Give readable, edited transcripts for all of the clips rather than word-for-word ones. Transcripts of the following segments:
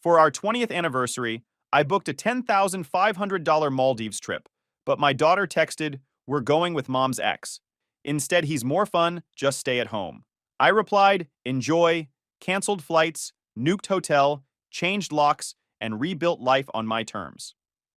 For our 20th anniversary, I booked a $10,500 Maldives trip, but my daughter texted, "We're going with mom's ex. Instead, he's more fun, just stay at home." I replied, "Enjoy," canceled flights, nuked hotel, changed locks, and rebuilt life on my terms.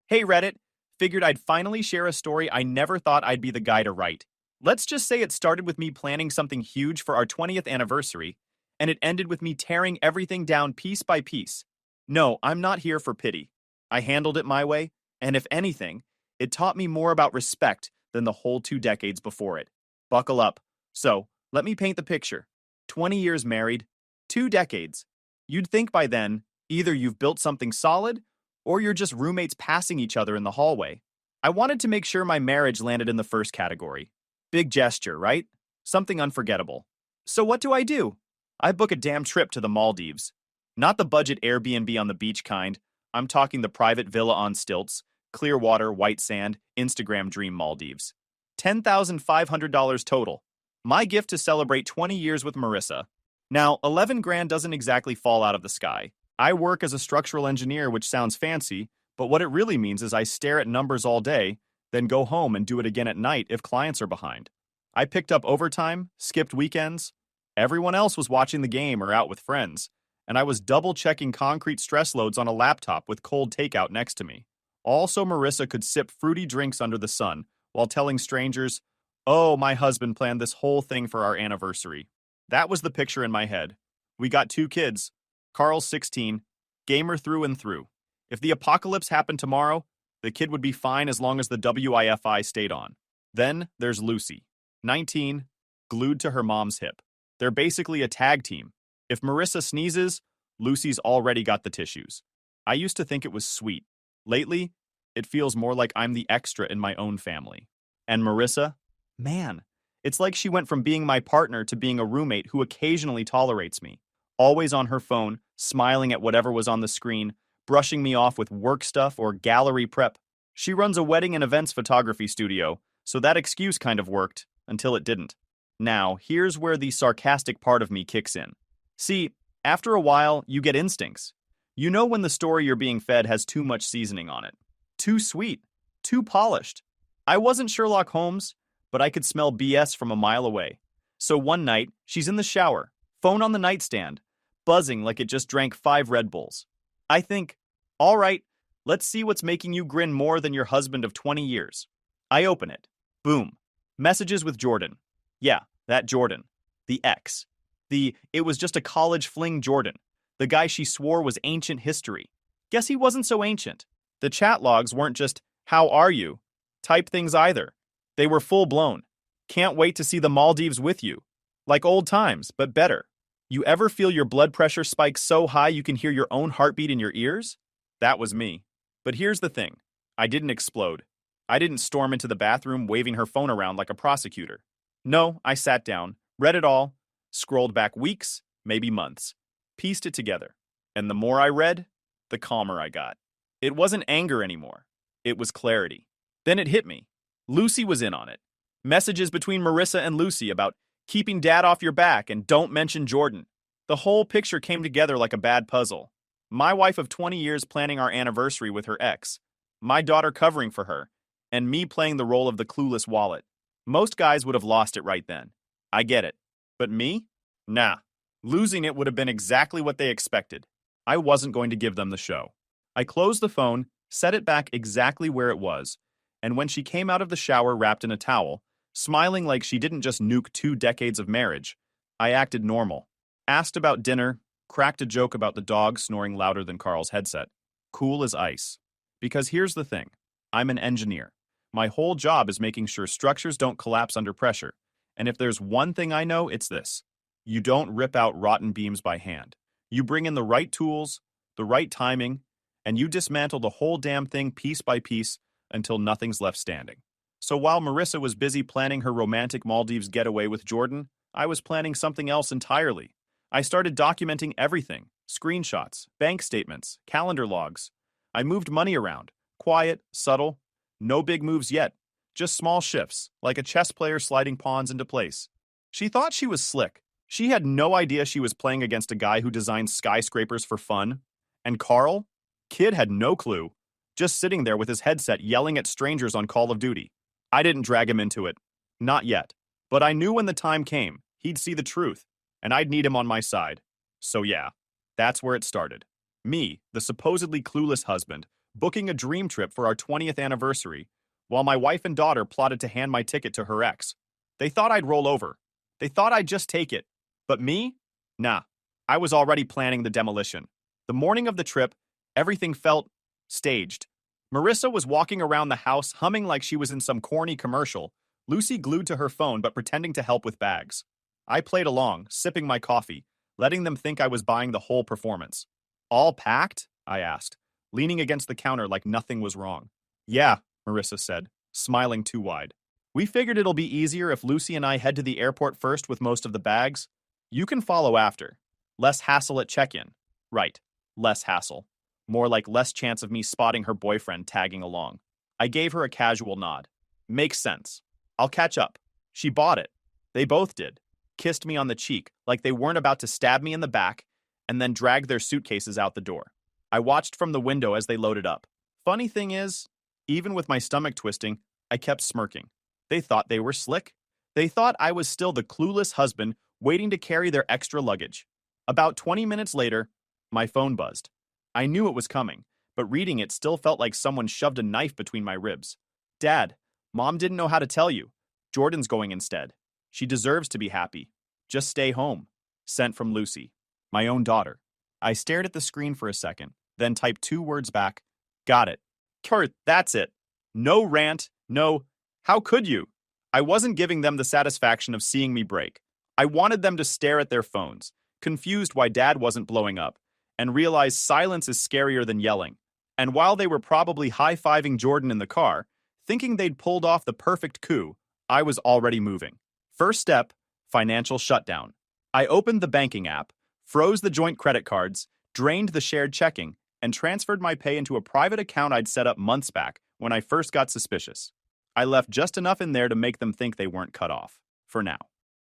Hey Reddit, figured I'd finally share a story I never thought I'd be the guy to write. Let's just say it started with me planning something huge for our 20th anniversary, and it ended with me tearing everything down piece by piece. No, I'm not here for pity. I handled it my way, and if anything, it taught me more about respect than the whole 2 decades before it. Buckle up. So, let me paint the picture. 20 years married, 2 decades. You'd think by then, either you've built something solid, or you're just roommates passing each other in the hallway. I wanted to make sure my marriage landed in the first category. Big gesture, right? Something unforgettable. So what do? I book a damn trip to the Maldives. Not the budget Airbnb on the beach kind. I'm talking the private villa on stilts, clear water, white sand, Instagram dream Maldives. $10,500 total. My gift to celebrate 20 years with Marissa. Now, 11 grand doesn't exactly fall out of the sky. I work as a structural engineer, which sounds fancy, but what it really means is I stare at numbers all day, then go home and do it again at night if clients are behind. I picked up overtime, skipped weekends. Everyone else was watching the game or out with friends, and I was double-checking concrete stress loads on a laptop with cold takeout next to me. Also, Marissa could sip fruity drinks under the sun while telling strangers, "Oh, my husband planned this whole thing for our anniversary." That was the picture in my head. We got 2 kids. Carl's 16, gamer through and through. If the apocalypse happened tomorrow, the kid would be fine as long as the Wi-Fi stayed on. Then there's Lucy, 19, glued to her mom's hip. They're basically a tag team. If Marissa sneezes, Lucy's already got the tissues. I used to think it was sweet. Lately, it feels more like I'm the extra in my own family. And Marissa? Man, it's like she went from being my partner to being a roommate who occasionally tolerates me. Always on her phone, smiling at whatever was on the screen, brushing me off with work stuff or gallery prep. She runs a wedding and events photography studio, so that excuse kind of worked, until it didn't. Now, here's where the sarcastic part of me kicks in. See, after a while, you get instincts. You know when the story you're being fed has too much seasoning on it. Too sweet. Too polished. I wasn't Sherlock Holmes, but I could smell BS from a mile away. So one night, she's in the shower, phone on the nightstand, buzzing like it just drank 5 Red Bulls. I think, all right, let's see what's making you grin more than your husband of 20 years. I open it. Boom. Messages with Jordan. Yeah, that Jordan. The ex. It was just a college fling Jordan. The guy she swore was ancient history. Guess he wasn't so ancient. The chat logs weren't just, "How are you?" type things either. They were full blown. "Can't wait to see the Maldives with you." Like old times, but better. You ever feel your blood pressure spike so high you can hear your own heartbeat in your ears? That was me. But here's the thing. I didn't explode. I didn't storm into the bathroom waving her phone around like a prosecutor. No, I sat down, read it all, scrolled back weeks, maybe months, pieced it together. And the more I read, the calmer I got. It wasn't anger anymore. It was clarity. Then it hit me. Lucy was in on it. Messages between Marissa and Lucy about keeping dad off your back and don't mention Jordan. The whole picture came together like a bad puzzle. My wife of 20 years planning our anniversary with her ex, my daughter covering for her, and me playing the role of the clueless wallet. Most guys would have lost it right then. I get it. But me? Nah. Losing it would have been exactly what they expected. I wasn't going to give them the show. I closed the phone, set it back exactly where it was, and when she came out of the shower wrapped in a towel, smiling like she didn't just nuke 2 decades of marriage, I acted normal. Asked about dinner, cracked a joke about the dog snoring louder than Carl's headset. Cool as ice. Because here's the thing. I'm an engineer. My whole job is making sure structures don't collapse under pressure. And if there's one thing I know, it's this. You don't rip out rotten beams by hand. You bring in the right tools, the right timing, and you dismantle the whole damn thing piece by piece until nothing's left standing. So while Marissa was busy planning her romantic Maldives getaway with Jordan, I was planning something else entirely. I started documenting everything. Screenshots, bank statements, calendar logs. I moved money around. Quiet, subtle. No big moves yet. Just small shifts, like a chess player sliding pawns into place. She thought she was slick. She had no idea she was playing against a guy who designs skyscrapers for fun. And Carl? Kid had no clue, just sitting there with his headset yelling at strangers on Call of Duty. I didn't drag him into it. Not yet. But I knew when the time came, he'd see the truth, and I'd need him on my side. So yeah, that's where it started. Me, the supposedly clueless husband, booking a dream trip for our 20th anniversary, while my wife and daughter plotted to hand my ticket to her ex. They thought I'd roll over. They thought I'd just take it. But me? Nah. I was already planning the demolition. The morning of the trip, everything felt staged. Marissa was walking around the house humming like she was in some corny commercial, Lucy glued to her phone but pretending to help with bags. I played along, sipping my coffee, letting them think I was buying the whole performance. All packed? I asked, leaning against the counter like nothing was wrong. Yeah, Marissa said, smiling too wide. We figured it'll be easier if Lucy and I head to the airport first with most of the bags. You can follow after. Less hassle at check-in. Right, less hassle. More like less chance of me spotting her boyfriend tagging along. I gave her a casual nod. Makes sense. I'll catch up. She bought it. They both did. Kissed me on the cheek like they weren't about to stab me in the back, and then dragged their suitcases out the door. I watched from the window as they loaded up. Funny thing is, even with my stomach twisting, I kept smirking. They thought they were slick. They thought I was still the clueless husband waiting to carry their extra luggage. About 20 minutes later, my phone buzzed. I knew it was coming, but reading it still felt like someone shoved a knife between my ribs. Dad, Mom didn't know how to tell you. Jordan's going instead. She deserves to be happy. Just stay home. Sent from Lucy, my own daughter. I stared at the screen for a second, then typed 2 words back. Got it. Kurt, that's it. No rant, no, how could you? I wasn't giving them the satisfaction of seeing me break. I wanted them to stare at their phones, confused why Dad wasn't blowing up, and realize silence is scarier than yelling. And while they were probably high-fiving Jordan in the car, thinking they'd pulled off the perfect coup, I was already moving. First step, financial shutdown. I opened the banking app, froze the joint credit cards, drained the shared checking, and transferred my pay into a private account I'd set up months back when I first got suspicious. I left just enough in there to make them think they weren't cut off. For now.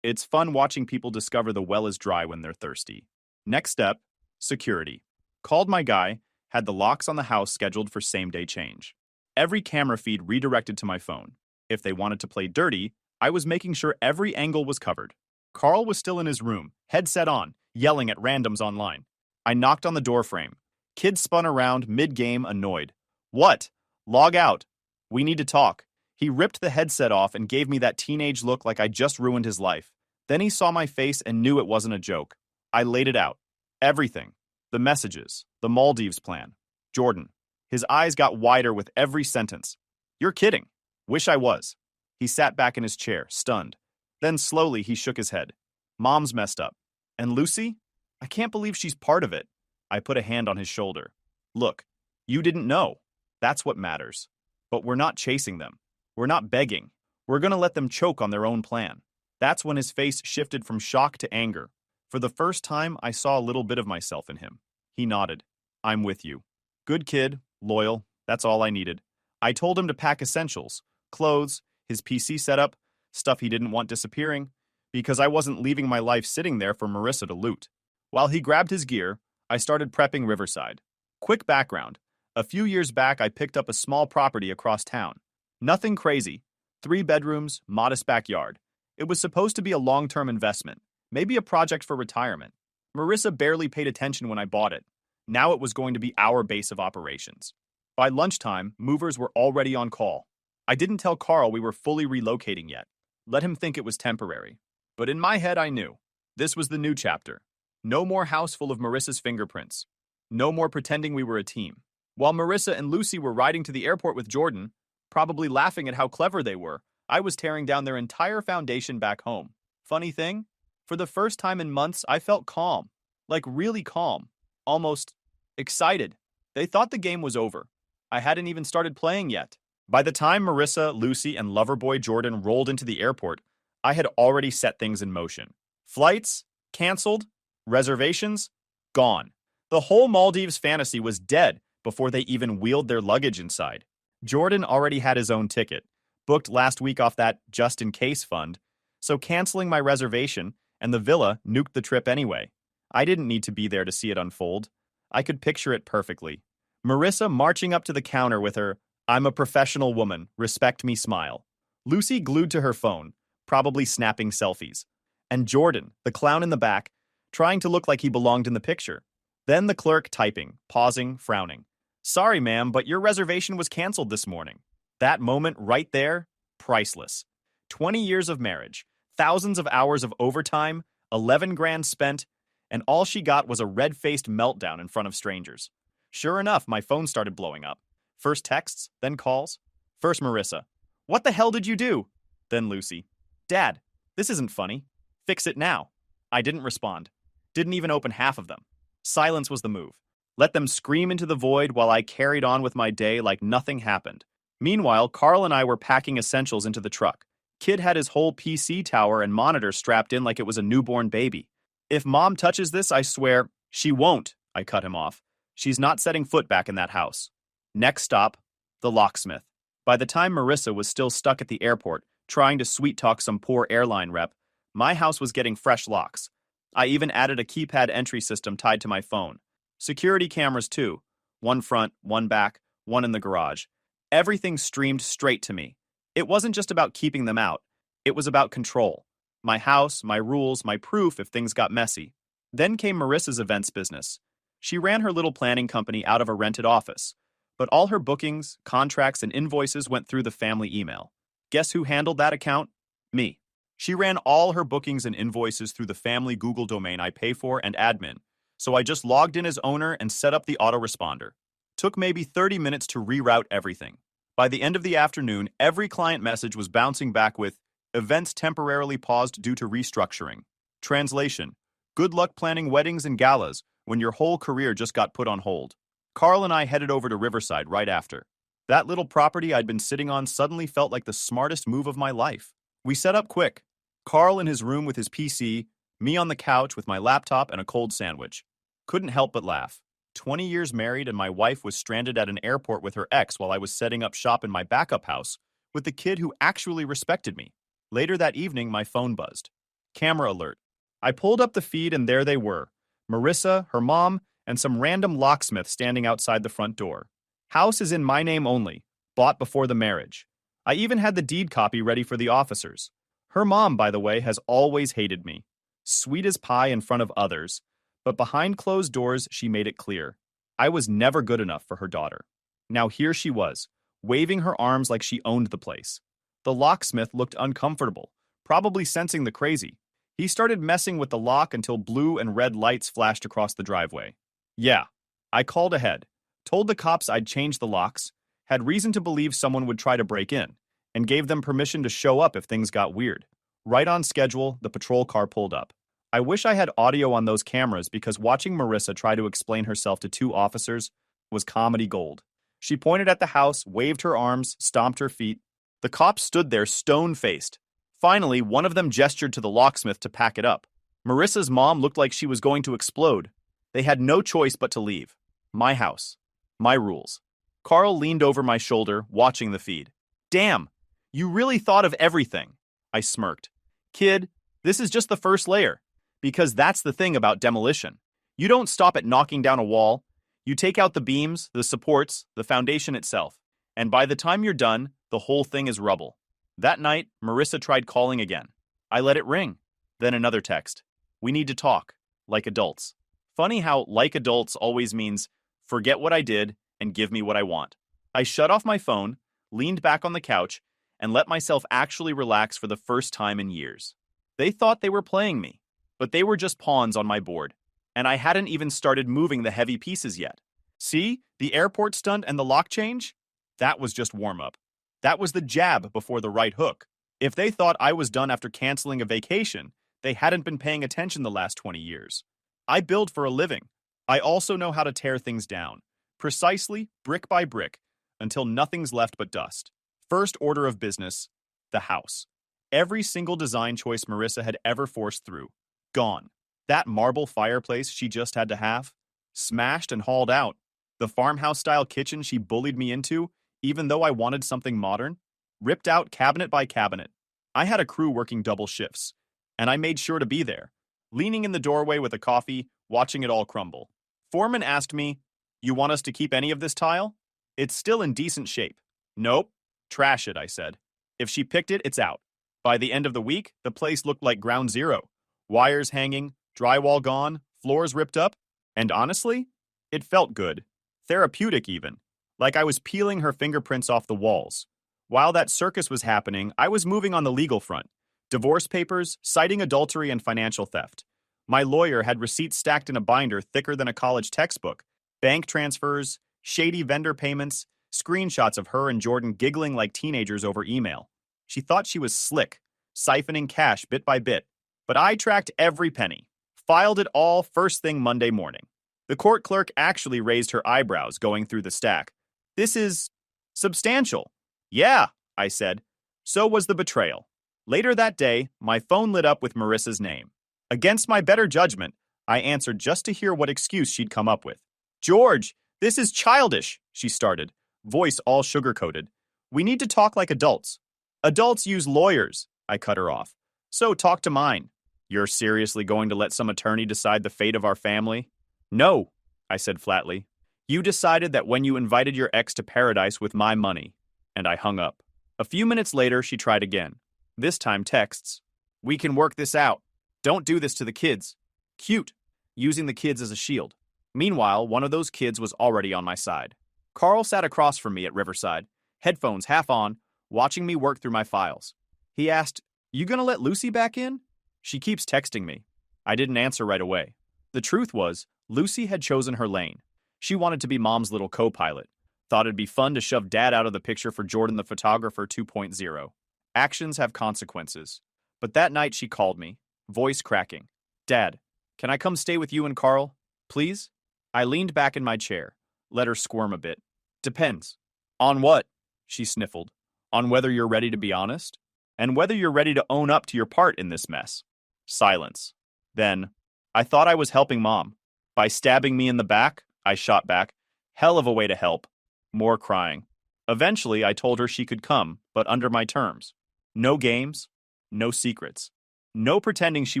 It's fun watching people discover the well is dry when they're thirsty. Next step, security. Called my guy, had the locks on the house scheduled for same-day change. Every camera feed redirected to my phone. If they wanted to play dirty, I was making sure every angle was covered. Carl was still in his room, headset on, yelling at randoms online. I knocked on the doorframe. Kid spun around, mid-game, annoyed. What? Log out. We need to talk. He ripped the headset off and gave me that teenage look like I just ruined his life. Then he saw my face and knew it wasn't a joke. I laid it out. Everything. The messages. The Maldives plan. Jordan. His eyes got wider with every sentence. You're kidding. Wish I was. He sat back in his chair, stunned. Then slowly he shook his head. Mom's messed up. And Lucy? I can't believe she's part of it. I put a hand on his shoulder. Look, you didn't know. That's what matters. But we're not chasing them. We're not begging. We're going to let them choke on their own plan. That's when his face shifted from shock to anger. For the first time, I saw a little bit of myself in him. He nodded. I'm with you. Good kid, loyal, that's all I needed. I told him to pack essentials, clothes, his PC setup, stuff he didn't want disappearing, because I wasn't leaving my life sitting there for Marissa to loot. While he grabbed his gear, I started prepping Riverside. Quick background. A few years back, I picked up a small property across town. Nothing crazy. 3 bedrooms, modest backyard. It was supposed to be a long-term investment, maybe a project for retirement. Marissa barely paid attention when I bought it. Now it was going to be our base of operations. By lunchtime, movers were already on call. I didn't tell Carl we were fully relocating yet. Let him think it was temporary. But in my head, I knew. This was the new chapter. No more house full of Marissa's fingerprints. No more pretending we were a team. While Marissa and Lucy were riding to the airport with Jordan, probably laughing at how clever they were, I was tearing down their entire foundation back home. Funny thing? For the first time in months, I felt calm. Like really calm. Almost excited. They thought the game was over. I hadn't even started playing yet. By the time Marissa, Lucy, and lover boy Jordan rolled into the airport, I had already set things in motion. Flights? Canceled? Reservations? Gone. The whole Maldives fantasy was dead before they even wheeled their luggage inside. Jordan already had his own ticket, booked last week off that just-in-case fund, so canceling my reservation and the villa nuked the trip anyway. I didn't need to be there to see it unfold. I could picture it perfectly. Marissa marching up to the counter with her, "I'm a professional woman, respect me" smile. Lucy glued to her phone, probably snapping selfies. And Jordan, the clown in the back, trying to look like he belonged in the picture. Then the clerk typing, pausing, frowning. "Sorry, ma'am, but your reservation was canceled this morning." That moment right there, priceless. 20 years of marriage, thousands of hours of overtime, 11 grand spent, and all she got was a red-faced meltdown in front of strangers. Sure enough, my phone started blowing up. First texts, then calls. First Marissa. "What the hell did you do?" Then Lucy. "Dad, this isn't funny. Fix it now." I didn't respond. Didn't even open half of them. Silence was the move. Let them scream into the void while I carried on with my day like nothing happened. Meanwhile, Carl and I were packing essentials into the truck. Kid had his whole PC tower and monitor strapped in like it was a newborn baby. "If Mom touches this, I swear—" "She won't," I cut him off. "She's not setting foot back in that house." Next stop, the locksmith. By the time Marissa was still stuck at the airport, trying to sweet-talk some poor airline rep, my house was getting fresh locks. I even added a keypad entry system tied to my phone. Security cameras too. One front, one back, one in the garage. Everything streamed straight to me. It wasn't just about keeping them out. It was about control. My house, my rules, my proof if things got messy. Then came Marissa's events business. She ran her little planning company out of a rented office. But all her bookings, contracts, and invoices went through the family email. Guess who handled that account? Me. She ran all her bookings and invoices through the family Google domain I pay for and admin, so I just logged in as owner and set up the autoresponder. Took maybe 30 minutes to reroute everything. By the end of the afternoon, every client message was bouncing back with, "Events temporarily paused due to restructuring." Translation: good luck planning weddings and galas when your whole career just got put on hold. Carl and I headed over to Riverside right after. That little property I'd been sitting on suddenly felt like the smartest move of my life. We set up quick. Carl in his room with his PC, me on the couch with my laptop and a cold sandwich. Couldn't help but laugh. 20 years married and my wife was stranded at an airport with her ex while I was setting up shop in my backup house with the kid who actually respected me. Later that evening, my phone buzzed. Camera alert. I pulled up the feed and there they were. Marissa, her mom, and some random locksmith standing outside the front door. House is in my name only, bought before the marriage. I even had the deed copy ready for the officers. Her mom, by the way, has always hated me. Sweet as pie in front of others, but behind closed doors, she made it clear. I was never good enough for her daughter. Now here she was, waving her arms like she owned the place. The locksmith looked uncomfortable, probably sensing the crazy. He started messing with the lock until blue and red lights flashed across the driveway. Yeah, I called ahead, told the cops I'd changed the locks, had reason to believe someone would try to break in, and gave them permission to show up if things got weird. Right on schedule, the patrol car pulled up. I wish I had audio on those cameras because watching Marissa try to explain herself to two officers was comedy gold. She pointed at the house, waved her arms, stomped her feet. The cops stood there stone-faced. Finally, one of them gestured to the locksmith to pack it up. Marissa's mom looked like she was going to explode. They had no choice but to leave. My house. My rules. Carl leaned over my shoulder, watching the feed. "Damn, you really thought of everything." I smirked. "Kid, this is just the first layer. Because that's the thing about demolition. You don't stop at knocking down a wall. You take out the beams, the supports, the foundation itself. And by the time you're done, the whole thing is rubble." That night, Marissa tried calling again. I let it ring. Then another text. "We need to talk. Like adults." Funny how like adults always means forget what I did and give me what I want. I shut off my phone, leaned back on the couch, and let myself actually relax for the first time in years. They thought they were playing me, but they were just pawns on my board, and I hadn't even started moving the heavy pieces yet. See, the airport stunt and the lock change? That was just warm-up. That was the jab before the right hook. If they thought I was done after canceling a vacation, they hadn't been paying attention the last 20 years. I build for a living. I also know how to tear things down, precisely, brick by brick, until nothing's left but dust. First order of business, the house. Every single design choice Marissa had ever forced through. Gone. That marble fireplace she just had to have. Smashed and hauled out. The farmhouse-style kitchen she bullied me into, even though I wanted something modern. Ripped out cabinet by cabinet. I had a crew working double shifts, and I made sure to be there, leaning in the doorway with a coffee, watching it all crumble. Foreman asked me, "You want us to keep any of this tile? It's still in decent shape." "Nope. Trash it," I said. "If she picked it, it's out." By the end of the week, the place looked like ground zero. Wires hanging, drywall gone, floors ripped up, and honestly, it felt good. Therapeutic even. Like I was peeling her fingerprints off the walls. While that circus was happening, I was moving on the legal front. Divorce papers, citing adultery and financial theft. My lawyer had receipts stacked in a binder thicker than a college textbook. Bank transfers, shady vendor payments, screenshots of her and Jordan giggling like teenagers over email. She thought she was slick, siphoning cash bit by bit. But I tracked every penny, filed it all first thing Monday morning. The court clerk actually raised her eyebrows going through the stack. "This is substantial." "Yeah," I said. So was the betrayal. Later that day, my phone lit up with Marissa's name. Against my better judgment, I answered just to hear what excuse she'd come up with. "George, this is childish," she started, voice all sugar-coated. "We need to talk like adults." "Adults use lawyers," I cut her off. "So talk to mine." "You're seriously going to let some attorney decide the fate of our family?" "No," I said flatly. "You decided that when you invited your ex to paradise with my money." And I hung up. A few minutes later, she tried again. This time texts. "We can work this out. Don't do this to the kids." Cute, using the kids as a shield. Meanwhile, one of those kids was already on my side. Carl sat across from me at Riverside, headphones half on, watching me work through my files. He asked, "You gonna let Lucy back in?" She keeps texting me. I didn't answer right away. The truth was, Lucy had chosen her lane. She wanted to be Mom's little co-pilot. Thought it'd be fun to shove Dad out of the picture for Jordan the Photographer 2.0. Actions have consequences. But that night she called me, voice cracking. "Dad, can I come stay with you and Carl? Please?" I leaned back in my chair, let her squirm a bit. "Depends." "On what?" She sniffled. "On whether you're ready to be honest? And whether you're ready to own up to your part in this mess." Silence. Then, "I thought I was helping Mom. By stabbing me in the back," I shot back. "Hell of a way to help." More crying. Eventually, I told her she could come, but under my terms. No games, no secrets. No pretending she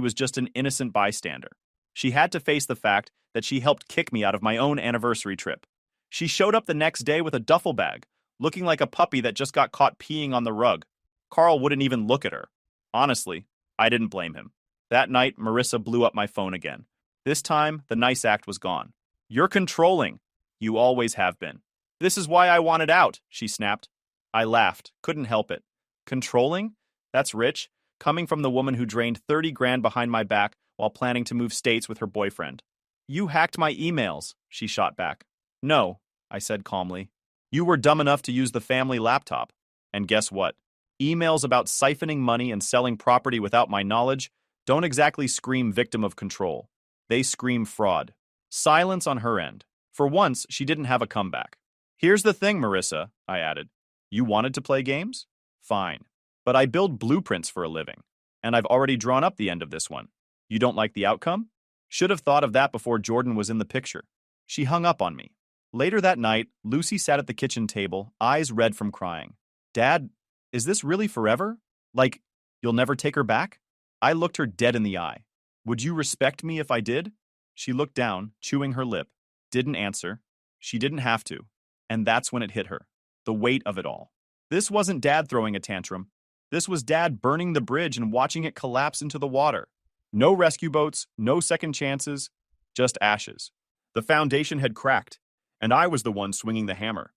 was just an innocent bystander. She had to face the fact that she helped kick me out of my own anniversary trip. She showed up the next day with a duffel bag, looking like a puppy that just got caught peeing on the rug. Carl wouldn't even look at her. Honestly, I didn't blame him. That night, Marissa blew up my phone again. This time, the nice act was gone. "You're controlling. You always have been." "This is why I wanted out," she snapped. I laughed, couldn't help it. Controlling? That's rich, coming from the woman who drained 30 grand behind my back while planning to move states with her boyfriend. "You hacked my emails," she shot back. "No," I said calmly. "You were dumb enough to use the family laptop. And guess what? Emails about siphoning money and selling property without my knowledge don't exactly scream victim of control. They scream fraud." Silence on her end. For once, she didn't have a comeback. "Here's the thing, Marissa," I added. "You wanted to play games? Fine. But I build blueprints for a living, and I've already drawn up the end of this one. You don't like the outcome? Should have thought of that before Jordan was in the picture." She hung up on me. Later that night, Lucy sat at the kitchen table, eyes red from crying. "Dad, is this really forever? Like, you'll never take her back?" I looked her dead in the eye. "Would you respect me if I did?" She looked down, chewing her lip. Didn't answer. She didn't have to. And that's when it hit her. The weight of it all. This wasn't Dad throwing a tantrum. This was Dad burning the bridge and watching it collapse into the water. No rescue boats, no second chances, just ashes. The foundation had cracked, and I was the one swinging the hammer.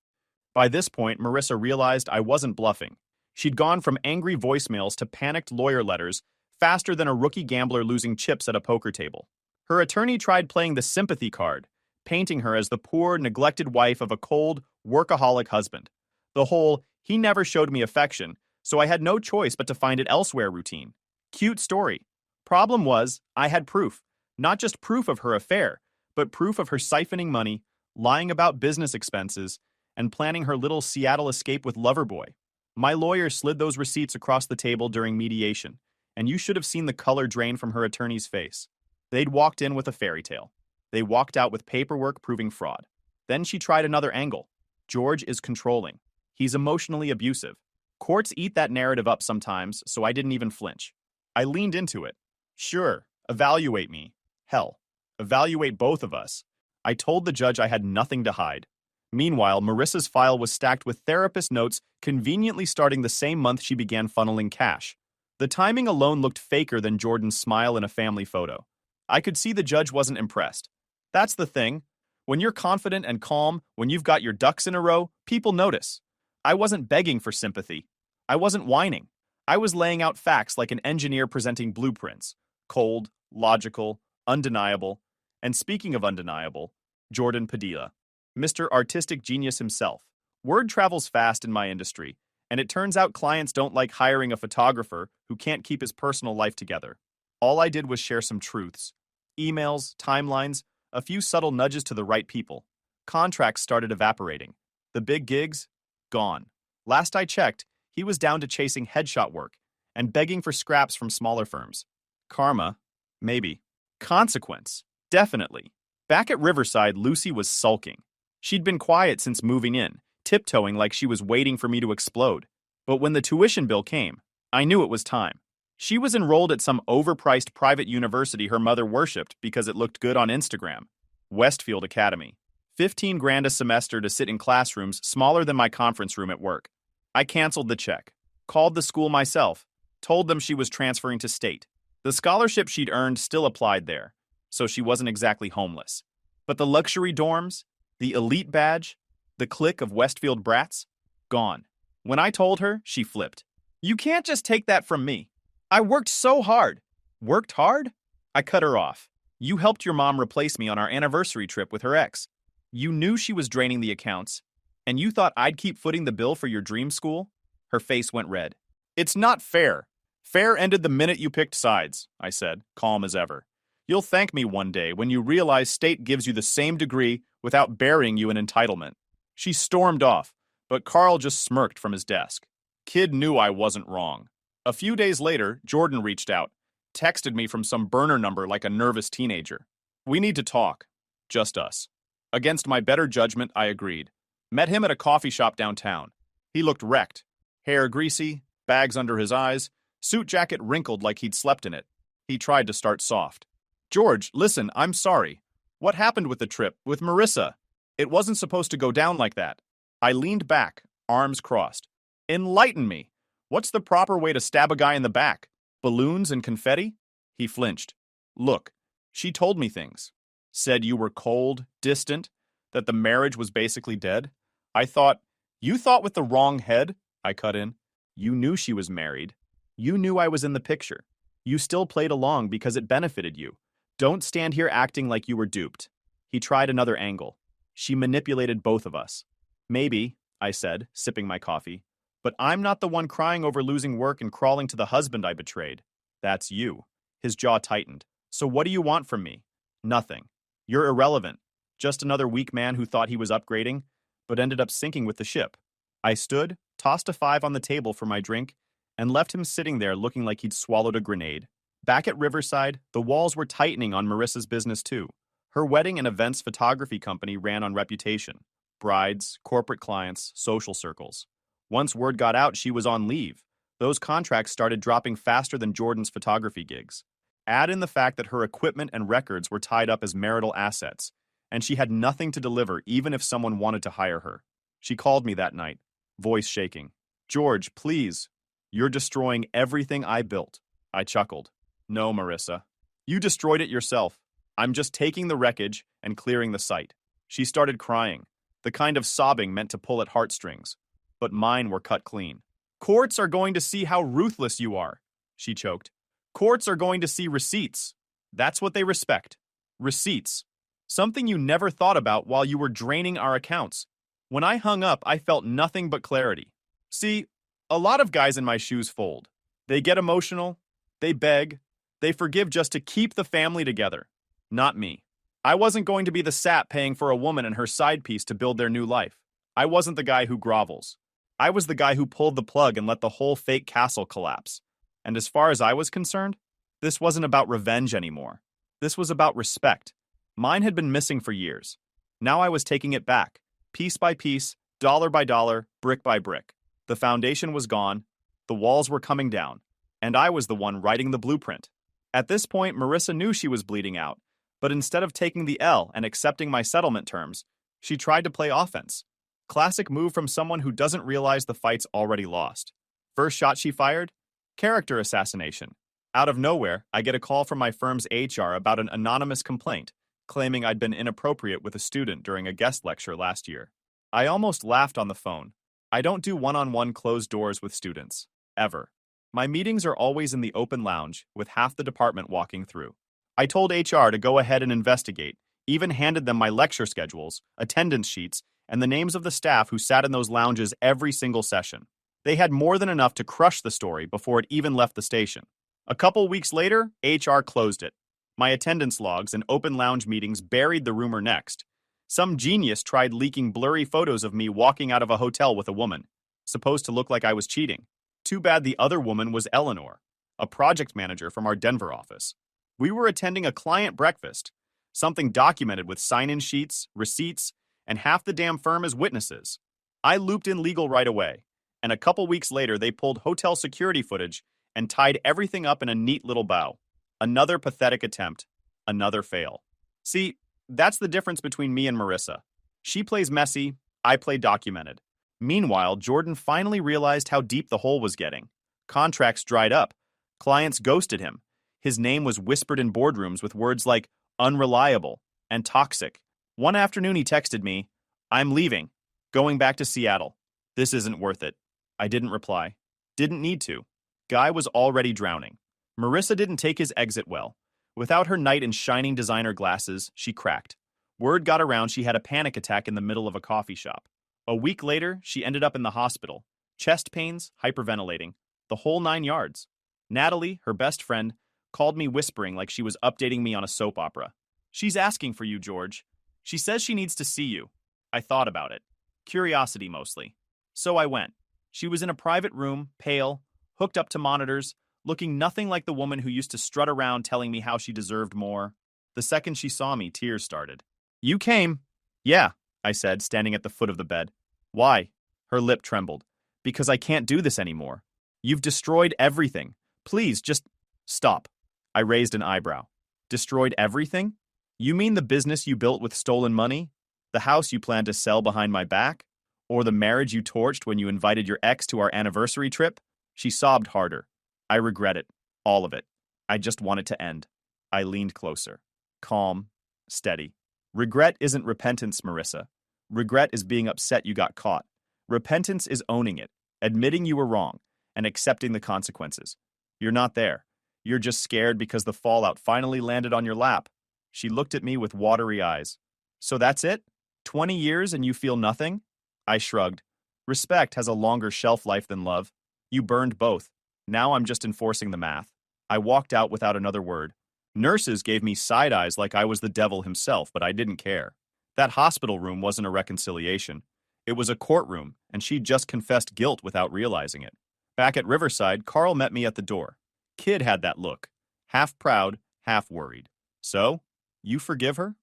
By this point, Marissa realized I wasn't bluffing. She'd gone from angry voicemails to panicked lawyer letters faster than a rookie gambler losing chips at a poker table. Her attorney tried playing the sympathy card, painting her as the poor, neglected wife of a cold, workaholic husband. The whole, "he never showed me affection, so I had no choice but to find it elsewhere" routine. Cute story. Problem was, I had proof. Not just proof of her affair, but proof of her siphoning money, lying about business expenses, and planning her little Seattle escape with Loverboy. My lawyer slid those receipts across the table during mediation, and you should have seen the color drain from her attorney's face. They'd walked in with a fairy tale. They walked out with paperwork proving fraud. Then she tried another angle. George is controlling. He's emotionally abusive. Courts eat that narrative up sometimes, so I didn't even flinch. I leaned into it. Sure, evaluate me. Hell, evaluate both of us. I told the judge I had nothing to hide. Meanwhile, Marissa's file was stacked with therapist notes conveniently starting the same month she began funneling cash. The timing alone looked faker than Jordan's smile in a family photo. I could see the judge wasn't impressed. That's the thing. When you're confident and calm, when you've got your ducks in a row, people notice. I wasn't begging for sympathy. I wasn't whining. I was laying out facts like an engineer presenting blueprints. Cold, logical, undeniable. And speaking of undeniable, Jordan Padilla. Mr. Artistic Genius himself. Word travels fast in my industry, and it turns out clients don't like hiring a photographer who can't keep his personal life together. All I did was share some truths. Emails, timelines, a few subtle nudges to the right people. Contracts started evaporating. The big gigs? Gone. Last I checked, he was down to chasing headshot work and begging for scraps from smaller firms. Karma? Maybe. Consequence? Definitely. Back at Riverside, Lucy was sulking. She'd been quiet since moving in, tiptoeing like she was waiting for me to explode. But when the tuition bill came, I knew it was time. She was enrolled at some overpriced private university her mother worshipped because it looked good on Instagram. Westfield Academy. 15 grand a semester to sit in classrooms smaller than my conference room at work. I canceled the check, called the school myself, told them she was transferring to state. The scholarship she'd earned still applied there, so she wasn't exactly homeless. But the luxury dorms, the elite badge, the clique of Westfield brats? Gone. When I told her, she flipped. You can't just take that from me. I worked so hard. Worked hard? I cut her off. You helped your mom replace me on our anniversary trip with her ex. You knew she was draining the accounts, and you thought I'd keep footing the bill for your dream school? Her face went red. It's not fair. Fair ended the minute you picked sides, I said, calm as ever. You'll thank me one day when you realize state gives you the same degree without burying you in entitlement. She stormed off, but Carl just smirked from his desk. Kid knew I wasn't wrong. A few days later, Jordan reached out, texted me from some burner number like a nervous teenager. We need to talk. Just us. Against my better judgment, I agreed. Met him at a coffee shop downtown. He looked wrecked. Hair greasy, bags under his eyes, suit jacket wrinkled like he'd slept in it. He tried to start soft. George, listen, I'm sorry. What happened with the trip, with Marissa? It wasn't supposed to go down like that. I leaned back, arms crossed. Enlighten me. What's the proper way to stab a guy in the back? Balloons and confetti? He flinched. Look, she told me things. Said you were cold, distant, that the marriage was basically dead. I thought, you thought with the wrong head? I cut in. You knew she was married. You knew I was in the picture. You still played along because it benefited you. Don't stand here acting like you were duped. He tried another angle. She manipulated both of us. Maybe, I said, sipping my coffee, but I'm not the one crying over losing work and crawling to the husband I betrayed. That's you. His jaw tightened. So what do you want from me? Nothing. You're irrelevant. Just another weak man who thought he was upgrading, but ended up sinking with the ship. I stood, tossed a 5 on the table for my drink, and left him sitting there looking like he'd swallowed a grenade. Back at Riverside, the walls were tightening on Marissa's business too. Her wedding and events photography company ran on reputation. Brides, corporate clients, social circles. Once word got out she was on leave, those contracts started dropping faster than Jordan's photography gigs. Add in the fact that her equipment and records were tied up as marital assets, and she had nothing to deliver even if someone wanted to hire her. She called me that night, voice shaking. George, please. You're destroying everything I built. I chuckled. No, Marissa. You destroyed it yourself. I'm just taking the wreckage and clearing the site. She started crying, the kind of sobbing meant to pull at heartstrings. But mine were cut clean. Courts are going to see how ruthless you are, she choked. Courts are going to see receipts. That's what they respect. Receipts. Something you never thought about while you were draining our accounts. When I hung up, I felt nothing but clarity. See, a lot of guys in my shoes fold. They get emotional, they beg, they forgive just to keep the family together. Not me. I wasn't going to be the sap paying for a woman and her side piece to build their new life. I wasn't the guy who grovels. I was the guy who pulled the plug and let the whole fake castle collapse. And as far as I was concerned, this wasn't about revenge anymore. This was about respect. Mine had been missing for years. Now I was taking it back, piece by piece, dollar by dollar, brick by brick. The foundation was gone, the walls were coming down, and I was the one writing the blueprint. At this point, Marissa knew she was bleeding out, But instead of taking the L and accepting my settlement terms, she tried to play offense. Classic move from someone who doesn't realize the fight's already lost. First shot she fired? Character assassination. Out of nowhere, I get a call from my firm's HR about an anonymous complaint, claiming I'd been inappropriate with a student during a guest lecture last year. I almost laughed on the phone. I don't do one-on-one closed doors with students. Ever. My meetings are always in the open lounge, with half the department walking through. I told HR to go ahead and investigate, even handed them my lecture schedules, attendance sheets, and the names of the staff who sat in those lounges every single session. They had more than enough to crush the story before it even left the station. A couple weeks later, HR closed it. My attendance logs and open lounge meetings buried the rumor next. Some genius tried leaking blurry photos of me walking out of a hotel with a woman, supposed to look like I was cheating. Too bad the other woman was Eleanor, a project manager from our Denver office. We were attending a client breakfast, something documented with sign-in sheets, receipts, and half the damn firm as witnesses. I looped in legal right away, and a couple weeks later they pulled hotel security footage and tied everything up in a neat little bow. Another pathetic attempt. Another fail. See, that's the difference between me and Marissa. She plays messy, I play documented. Meanwhile, Jordan finally realized how deep the hole was getting. Contracts dried up. Clients ghosted him. His name was whispered in boardrooms with words like unreliable and toxic. One afternoon he texted me, "I'm leaving. Going back to Seattle. This isn't worth it." I didn't reply. Didn't need to. Guy was already drowning. Marissa didn't take his exit well. Without her knight in shining designer glasses, she cracked. Word got around she had a panic attack in the middle of a coffee shop. A week later, she ended up in the hospital. Chest pains, hyperventilating, the whole 9 yards. Natalie, her best friend, called me whispering like she was updating me on a soap opera. "She's asking for you, George. She says she needs to see you." I thought about it. Curiosity mostly. So I went. She was in a private room, pale, hooked up to monitors, looking nothing like the woman who used to strut around telling me how she deserved more. The second she saw me, tears started. "You came." "Yeah," I said, standing at the foot of the bed. "Why?" Her lip trembled. "Because I can't do this anymore. You've destroyed everything. Please, just stop." I raised an eyebrow. "Destroyed everything? You mean the business you built with stolen money? The house you planned to sell behind my back? Or the marriage you torched when you invited your ex to our anniversary trip?" She sobbed harder. "I regret it. All of it. I just want it to end." I leaned closer. Calm. Steady. "Regret isn't repentance, Marissa. Regret is being upset you got caught. Repentance is owning it, admitting you were wrong, and accepting the consequences. You're not there. You're just scared because the fallout finally landed on your lap." She looked at me with watery eyes. "So that's it? 20 years and you feel nothing?" I shrugged. "Respect has a longer shelf life than love. You burned both. Now I'm just enforcing the math." I walked out without another word. Nurses gave me side eyes like I was the devil himself, but I didn't care. That hospital room wasn't a reconciliation. It was a courtroom, and she'd just confessed guilt without realizing it. Back at Riverside, Carl met me at the door. Kid had that look. Half proud, half worried. "So, you forgive her?"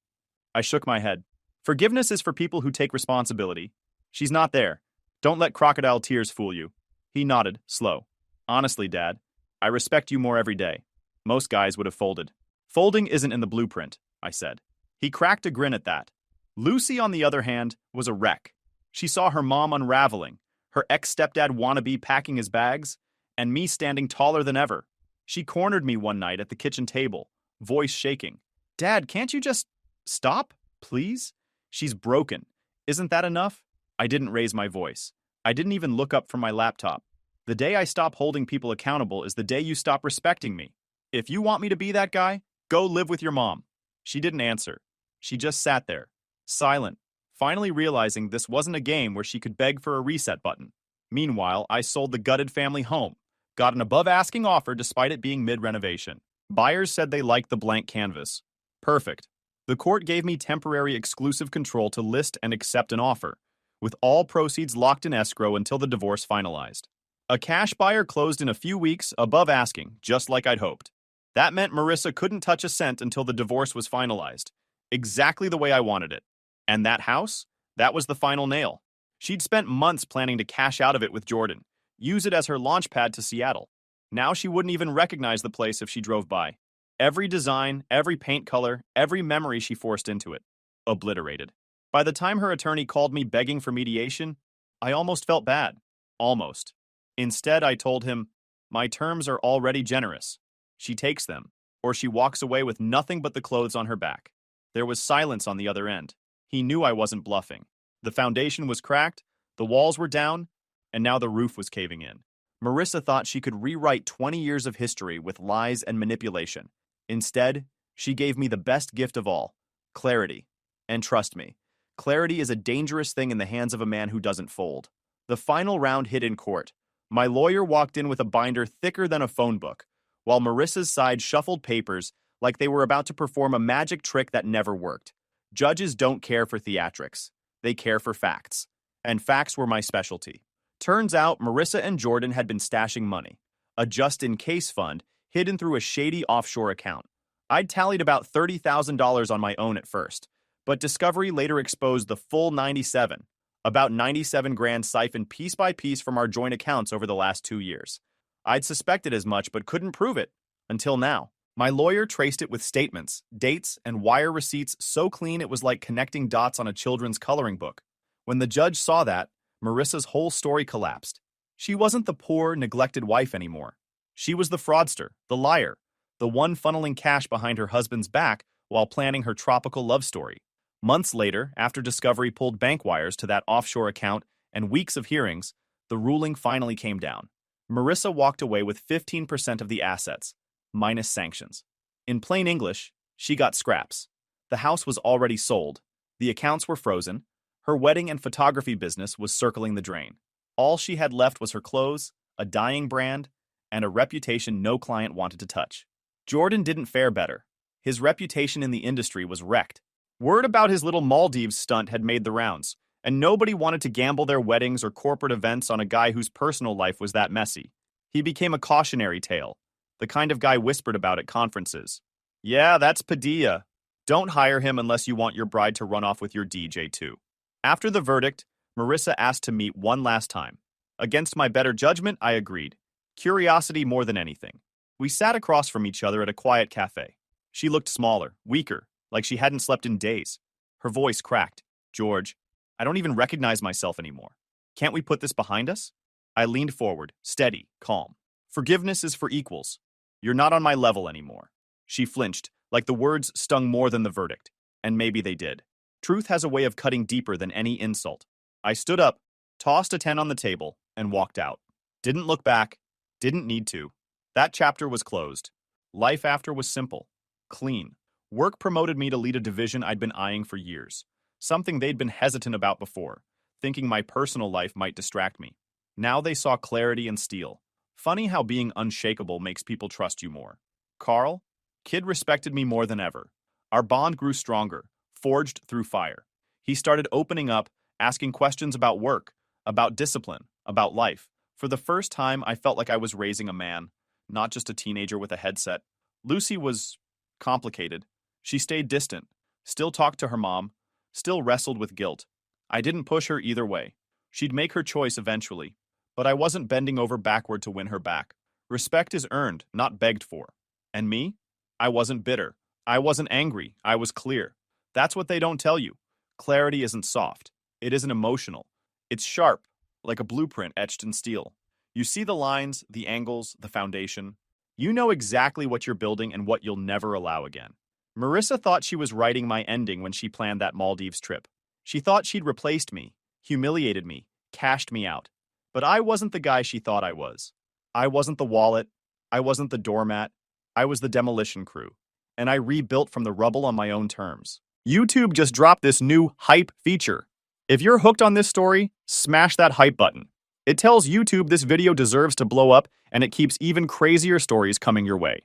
I shook my head. "Forgiveness is for people who take responsibility. She's not there. Don't let crocodile tears fool you." He nodded, slow. "Honestly, Dad, I respect you more every day. Most guys would have folded." "Folding isn't in the blueprint," I said. He cracked a grin at that. Lucy, on the other hand, was a wreck. She saw her mom unraveling, her ex-stepdad wannabe packing his bags, and me standing taller than ever. She cornered me one night at the kitchen table, voice shaking. "Dad, can't you just stop, please? She's broken. Isn't that enough?" I didn't raise my voice. I didn't even look up from my laptop. The day I stop holding people accountable is the day you stop respecting me. If you want me to be that guy, go live with your mom." She didn't answer. She just sat there, silent, finally realizing this wasn't a game where she could beg for a reset button. Meanwhile, I sold the gutted family home, got an above-asking offer despite it being mid-renovation. Buyers said they liked the blank canvas. Perfect. The court gave me temporary exclusive control to list and accept an offer, with all proceeds locked in escrow until the divorce finalized. A cash buyer closed in a few weeks, above asking, just like I'd hoped. That meant Marissa couldn't touch a cent until the divorce was finalized. Exactly the way I wanted it. And that house? That was the final nail. She'd spent months planning to cash out of it with Jordan, use it as her launch pad to Seattle. Now she wouldn't even recognize the place if she drove by. Every design, every paint color, every memory she forced into it. Obliterated. By the time her attorney called me begging for mediation, I almost felt bad. Almost. Instead, I told him, my terms are already generous. She takes them, or she walks away with nothing but the clothes on her back. There was silence on the other end. He knew I wasn't bluffing. The foundation was cracked, the walls were down, and now the roof was caving in. Marissa thought she could rewrite 20 years of history with lies and manipulation. Instead, she gave me the best gift of all, clarity. And trust me, clarity is a dangerous thing in the hands of a man who doesn't fold. The final round hit in court. My lawyer walked in with a binder thicker than a phone book, while Marissa's side shuffled papers like they were about to perform a magic trick that never worked. Judges don't care for theatrics. They care for facts. And facts were my specialty. Turns out Marissa and Jordan had been stashing money, a just-in-case fund hidden through a shady offshore account. I'd tallied about $30,000 on my own at first, but discovery later exposed the full 97, about 97 grand siphoned piece by piece from our joint accounts over the last 2 years. I'd suspected as much but couldn't prove it, until now. My lawyer traced it with statements, dates, and wire receipts so clean it was like connecting dots on a children's coloring book. When the judge saw that, Marissa's whole story collapsed. She wasn't the poor, neglected wife anymore. She was the fraudster, the liar, the one funneling cash behind her husband's back while planning her tropical love story. Months later, after Discovery pulled bank wires to that offshore account and weeks of hearings, the ruling finally came down. Marissa walked away with 15% of the assets, minus sanctions. In plain English, she got scraps. The house was already sold, the accounts were frozen, her wedding and photography business was circling the drain. All she had left was her clothes, a dying brand, and a reputation no client wanted to touch. Jordan didn't fare better. His reputation in the industry was wrecked. Word about his little Maldives stunt had made the rounds, and nobody wanted to gamble their weddings or corporate events on a guy whose personal life was that messy. He became a cautionary tale, the kind of guy whispered about at conferences. Yeah, that's Padilla. Don't hire him unless you want your bride to run off with your DJ too. After the verdict, Marissa asked to meet one last time. Against my better judgment, I agreed. Curiosity more than anything. We sat across from each other at a quiet cafe. She looked smaller, weaker, like she hadn't slept in days. Her voice cracked. George, I don't even recognize myself anymore. Can't we put this behind us? I leaned forward, steady, calm. Forgiveness is for equals. You're not on my level anymore. She flinched, like the words stung more than the verdict. And maybe they did. Truth has a way of cutting deeper than any insult. I stood up, tossed a 10 on the table, and walked out. Didn't look back. Didn't need to. That chapter was closed. Life after was simple. Clean. Work promoted me to lead a division I'd been eyeing for years. Something they'd been hesitant about before, thinking my personal life might distract me. Now they saw clarity and steel. Funny how being unshakable makes people trust you more. Carl? Kid respected me more than ever. Our bond grew stronger, forged through fire. He started opening up, asking questions about work, about discipline, about life. For the first time, I felt like I was raising a man, not just a teenager with a headset. Lucy was complicated. She stayed distant, still talked to her mom, still wrestled with guilt. I didn't push her either way. She'd make her choice eventually, but I wasn't bending over backward to win her back. Respect is earned, not begged for. And me? I wasn't bitter. I wasn't angry. I was clear. That's what they don't tell you. Clarity isn't soft. It isn't emotional. It's sharp, like a blueprint etched in steel. You see the lines, the angles, the foundation. You know exactly what you're building and what you'll never allow again. Marissa thought she was writing my ending when she planned that Maldives trip. She thought she'd replaced me, humiliated me, cashed me out. But I wasn't the guy she thought I was. I wasn't the wallet. I wasn't the doormat. I was the demolition crew. And I rebuilt from the rubble on my own terms. YouTube just dropped this new hype feature. If you're hooked on this story, smash that hype button. It tells YouTube this video deserves to blow up, and it keeps even crazier stories coming your way.